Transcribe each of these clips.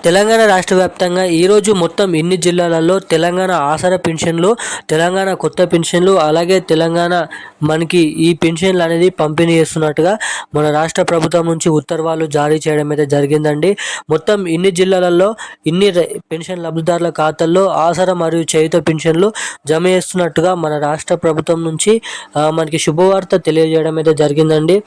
తెలంగాణ రాష్ట్ర వ్యాప్తంగా ఈరోజు మొత్తం ఇన్ని జిల్లాలలో తెలంగాణ ఆసరా పెన్షన్లు, తెలంగాణ కొత్త పెన్షన్లు, అలాగే తెలంగాణ మనకి ఈ పెన్షన్లు అనేది పంపిణీ చేస్తున్నట్టుగా మన రాష్ట్ర ప్రభుత్వం నుంచి ఉత్తర్వులు జారీ చేయడం అయితే జరిగిందండి. మొత్తం ఇన్ని జిల్లాలలో ఇన్ని పెన్షన్ లబ్ధిదారుల ఖాతాల్లో ఆసరా మరియు చేయుత పెన్షన్లు జమ చేస్తున్నట్టుగా మన రాష్ట్ర ప్రభుత్వం నుంచి మనకి శుభవార్త తెలియజేయడం అయితే జరిగిందండి.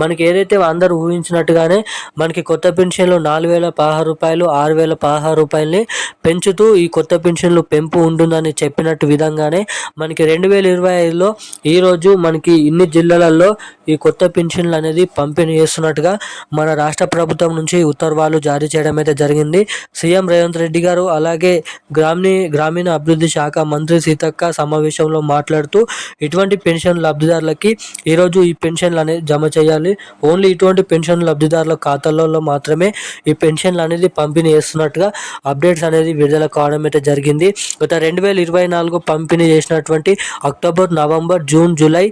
మనకి ఏదైతే అందరూ ఊహించినట్టుగానే మనకి కొత్త పెన్షన్లు 4,016 రూపాయలు 6,016 రూపాయలని పెంచుతూ ఈ కొత్త పెన్షన్లు పెంపు ఉంటుందని చెప్పినట్టు విధంగానే మనకి 2025లో ఈరోజు మనకి ఇన్ని జిల్లాలలో ఈ కొత్త పెన్షన్లు అనేది పంపిణీ చేస్తున్నట్టుగా మన రాష్ట్ర ప్రభుత్వం నుంచి ఉత్తర్వులు జారీ చేయడం అయితే జరిగింది. సీఎం రేవంత్ రెడ్డి గారు అలాగే గ్రామీణ అభివృద్ధి శాఖ మంత్రి సీతక్క సమావేశంలో మాట్లాడుతూ ఇటువంటి పెన్షన్ లబ్ధిదారులకి ఈరోజు ఈ పెన్షన్లు అనేది జమ చేయాలి. ఓన్లీ ఇటువంటి పెన్షన్ లబ్ధిదారుల ఖాతాలలో మాత్రమే ఈ పెన్షన్లు అనేది పంపిణీ చేస్తున్నట్టుగా అప్డేట్స్ అనేది విడుదల కావడం అయితే జరిగింది. గత 2024 పంపిణీ చేసినటువంటి October, November, June, July,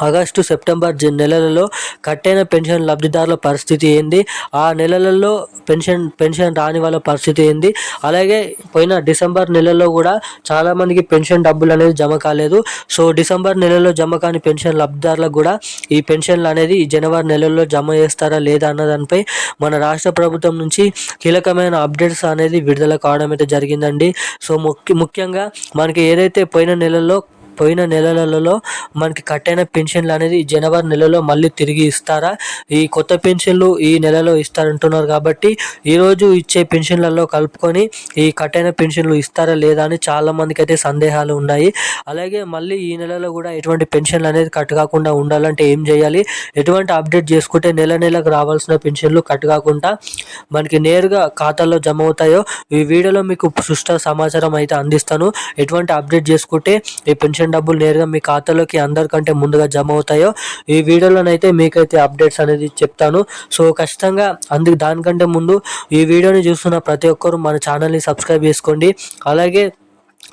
August, September నెలలలో కట్టైన పెన్షన్ లబ్ధిదారుల పరిస్థితి ఏంది, ఆ నెలలలో పెన్షన్ రాని వాళ్ళ పరిస్థితి ఏంది, అలాగే పోయిన డిసెంబర్ నెలలో కూడా చాలామందికి పెన్షన్ డబ్బులు అనేది జమ కాలేదు. సో డిసెంబర్ నెలలో జమ కాని పెన్షన్ లబ్ధిదారులకు కూడా ఈ పెన్షన్లు అనేది ఈ జనవరి నెలలో జమ చేస్తారా లేదా అన్న దానిపై మన రాష్ట్ర ప్రభుత్వం నుంచి కీలకమైన అప్డేట్స్ అనేది విడుదల కావడం అయితే జరిగిందండి. సో ముఖ్యంగా మనకి ఏదైతే పోయిన నెలలలో మనకి కట్టైన పెన్షన్లు అనేది జనవరి నెలలో మళ్ళీ తిరిగి ఇస్తారా, ఈ కొత్త పెన్షన్లు ఈ నెలలో ఇస్తారంటున్నారు కాబట్టి ఈరోజు ఇచ్చే పెన్షన్లలో కలుపుకొని ఈ కట్టైన పెన్షన్లు ఇస్తారా లేదా అని చాలామందికి అయితే సందేహాలు ఉన్నాయి. అలాగే మళ్ళీ ఈ నెలలో కూడా ఎటువంటి పెన్షన్లు అనేది కట్ కాకుండా ఉండాలంటే ఏం చేయాలి, ఎటువంటి అప్డేట్ చేసుకుంటే నెలకు రావాల్సిన పెన్షన్లు కట్ కాకుండా మనకి నేరుగా ఖాతాలో జమ అవుతాయో ఈ వీడియోలో మీకు సుష్ట సమాచారం అయితే అందిస్తాను. ఎటువంటి అప్డేట్ చేసుకుంటే ఈ పెన్షన్ డబ్బులు నేరుగా మీ ఖాతాలోకి అందరికంటే ముందుగా జమ అవుతాయో ఈ వీడియోలోనైతే మీకైతే అప్డేట్స్ అనేది చెప్తాను. సో ఖచ్చితంగా దానికంటే ముందు ఈ వీడియోని చూస్తున్న ప్రతి ఒక్కరు మన ఛానల్ని సబ్స్క్రైబ్ చేసుకోండి. అలాగే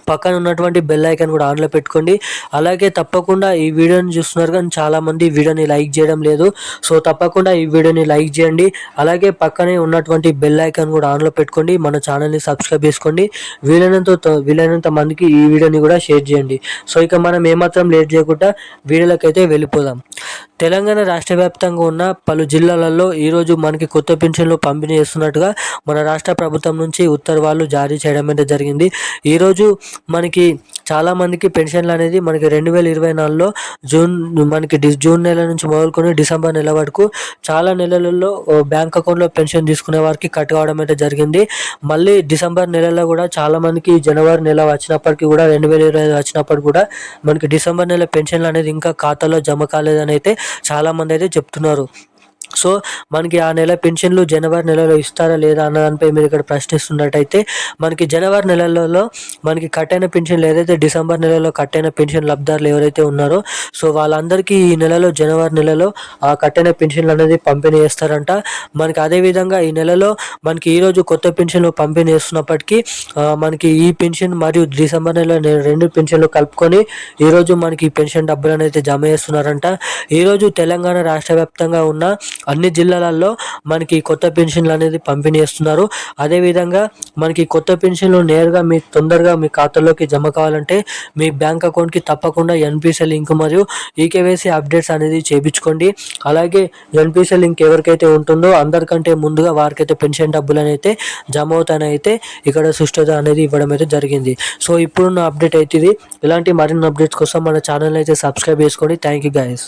పక్కన ఉన్నటువంటి బెల్ ఐకాన్ కూడా ఆన్లో పెట్టుకోండి. అలాగే తప్పకుండా ఈ వీడియోని చూస్తున్నారు కానీ చాలామంది వీడియోని లైక్ చేయడం లేదు. సో తప్పకుండా ఈ వీడియోని లైక్ చేయండి. అలాగే ఉన్నటువంటి బెల్ ఐకాన్ కూడా ఆన్లో పెట్టుకోండి. మన ఛానల్ని సబ్స్క్రైబ్ చేసుకోండి. వీలైనంత మందికి ఈ వీడియోని కూడా షేర్ చేయండి. సో ఇక మనం ఏమాత్రం లేట్ చేయకుండా వీడియోలకైతే వెళ్ళిపోదాం. తెలంగాణ రాష్ట్ర వ్యాప్తంగా ఉన్న పలు జిల్లాలలో ఈరోజు మనకి కొత్త పెన్షన్లు పంపిణీ చేస్తున్నట్టుగా మన రాష్ట్ర ప్రభుత్వం నుంచి ఉత్తర్వులు జారీ చేయడం అయితే జరిగింది. ఈరోజు మనకి చాలామందికి పెన్షన్లు అనేది మనకి 2024లో జూన్ నెల నుంచి మొదలుకొని డిసెంబర్ నెల వరకు చాలా నెలలలో బ్యాంక్ అకౌంట్లో పెన్షన్ తీసుకునే వారికి కట్ కావడం అయితే జరిగింది. మళ్ళీ డిసెంబర్ నెలలో కూడా చాలామందికి జనవరి నెల వచ్చినప్పటికీ కూడా 2025 వచ్చినప్పటికి కూడా మనకి డిసెంబర్ నెల పెన్షన్లు అనేది ఇంకా ఖాతాలో జమ కాలేదని అయితే చాలామంది అయితే చెప్తున్నారు. సో మనకి ఆ నెల పెన్షన్లు జనవరి నెలలో ఇస్తారా లేదా అన్న దానిపై మీరు ఇక్కడ ప్రశ్నిస్తున్నట్టయితే మనకి జనవరి నెలలో మనకి కట్టైన పెన్షన్లు ఏదైతే డిసెంబర్ నెలలో కట్టైన పెన్షన్ లబ్ధిదారులు ఎవరైతే ఉన్నారో సో వాళ్ళందరికీ ఈ నెలలో జనవరి నెలలో ఆ కట్టైన పెన్షన్లు అనేది పంపిణీ చేస్తారంట. మనకి అదేవిధంగా ఈ నెలలో మనకి ఈరోజు కొత్త పెన్షన్లు పంపిణీ చేస్తున్నప్పటికీ మనకి ఈ పెన్షన్ మరియు డిసెంబర్ నెల 2 పెన్షన్లు కలుపుకొని ఈరోజు మనకి ఈ పెన్షన్ డబ్బులు అనేది జమ చేస్తున్నారంట. ఈరోజు తెలంగాణ రాష్ట్ర వ్యాప్తంగా ఉన్న అన్ని జిల్లాలలో మనకి కొత్త పెన్షన్లు అనేది పంపిణీ చేస్తున్నారు. అదేవిధంగా మనకి కొత్త పెన్షన్లు నేరుగా తొందరగా మీ ఖాతాలోకి జమ కావాలంటే మీ బ్యాంక్ అకౌంట్కి తప్పకుండా ఎన్పిసిఐ లింక్ మరియు ఈకేవైసీ అప్డేట్స్ అనేది చేయించుకోండి. అలాగే ఎన్పిసిఐ లింక్ ఎవరికైతే ఉంటుందో అందరికంటే ముందుగా వారికైతే పెన్షన్ డబ్బులు అయితే జమ అవుతాయని అయితే ఇక్కడ సుష్టత అనేది ఇవ్వడం అయితే జరిగింది. సో ఇప్పుడున్న అప్డేట్ అయితే ఇది. ఇలాంటి మరిన్ని అప్డేట్స్ కోసం మన ఛానల్ అయితే సబ్స్క్రైబ్ చేసుకోండి. Thank you guys.